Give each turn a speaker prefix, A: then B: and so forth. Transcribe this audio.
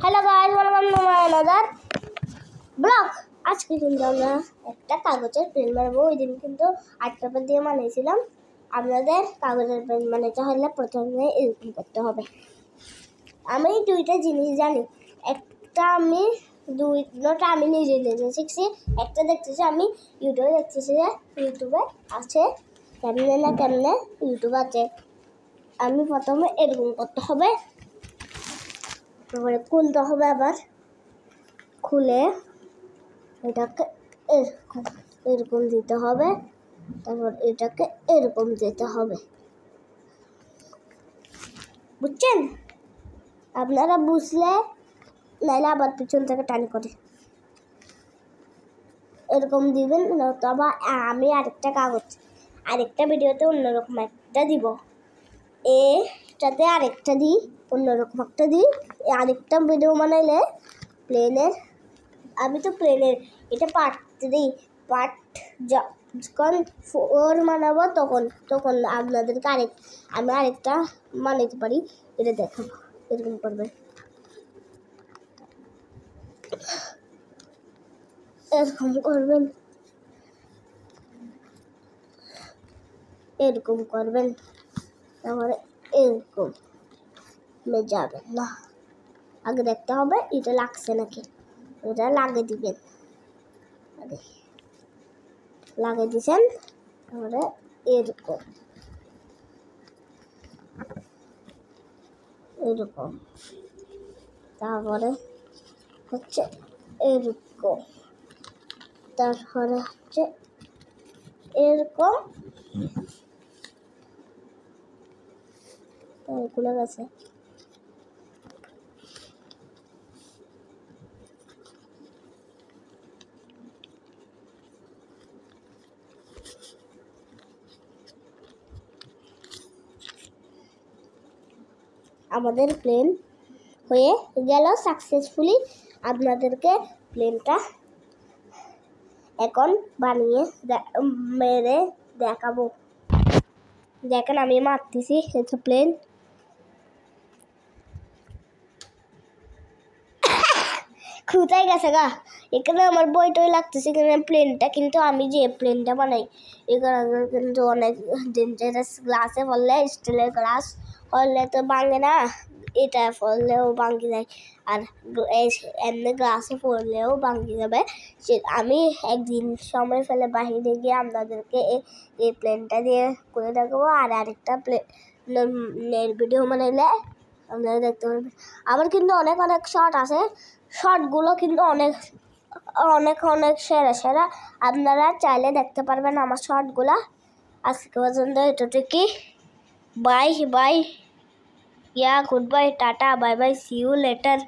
A: Hello guys, welcome to my another blog. আজকে কিন্তু আমরা একটা কাগজের পেন বানাবো। ওই দিন কিন্তু আর্ট পেপার দিয়ে বানিয়েছিলাম। আপনাদের কাগজের পেন বানাতে হলে প্রথমে এরকম করতে হবে। আমি দুইটা জিনিস জানি, একটা আমি দুইটা আমি নিজে নিজে শিখছি, একটা দেখতেছি আমি ইউটিউবে দেখতেছি যে ইউটিউবে আছে, কেমনে না কেমনে ইউটিউব আছে। আমি প্রথমে এরকম করতে হবে, তারপরে খুলতে হবে, আবার খুলে এটাকে এরকম দিতে হবে, তারপর এটাকে এরকম দিতে হবে। বুঝছেন? আপনারা বুঝলে নাইলে আবার পিছন থেকে টানি করে এরকম দিবেন। তবে আমি আরেকটা ভিডিওতে অন্যরকম একটা দিব, এটাতে আরেকটা দিই, অন্যরকম একটা দিই। আরেকটা ভিডিও বানাইলে প্লেনের, আমি তো প্লেনের এটা পার্ট 3 পার্ট যখন 4 বানাবো তখন আপনাদেরকে আমি আরেকটা বানাইতে পারি, এটা দেখাবো। এরকম করবেন, এরকম করবেন, তারপরে এরকম যাবেন না, আগে দেখতে হবে এটা লাগছে নাকি। এটা লাগিয়ে দিবেন, লাগিয়ে দিয়েছেন, তারপরে এরকম তারপরে হচ্ছে এরকম, তারপরে হচ্ছে এরকম। খুলে গেছে। আমাদের প্লেন হয়ে গেল সাকসেসফুলি। আপনাদেরকে প্লেনটা এখন বানিয়ে মেরে দেখাবো। দেখেন আমি মারতেছি, এটা প্লেন। খুঁতাই গেছে গা, এখানে আমার বইটই লাগতেছে। এখানে প্লেনটা কিন্তু আমি যে প্লেনটা বানাই এখানে কিন্তু অনেক ডেঞ্জারাস। গ্লাসে পড়লে, স্টিলের গ্লাস পড়লে তো ভাঙে না, এটা পড়লেও ভাঙি যায়, আর এমনি গ্লাসে পড়লেও ভাঙি যাবে। আমি একদিন সময় ফেলে বাহিরে গিয়ে আপনাদেরকে এই প্লেনটা দিয়ে করে দেখাবো। আর আরেকটা প্লেনের ভিডিও বানাইলে আপনারা দেখতে পারবেন। আমার কিন্তু অনেক শর্ট আছে, শর্টগুলো কিন্তু অনেক সেরা। আপনারা চাইলে দেখতে পারবেন আমার শর্টগুলো। আজকে পর্যন্ত এতটুকুই। Bye, good bye, tata, bye bye, see you letter.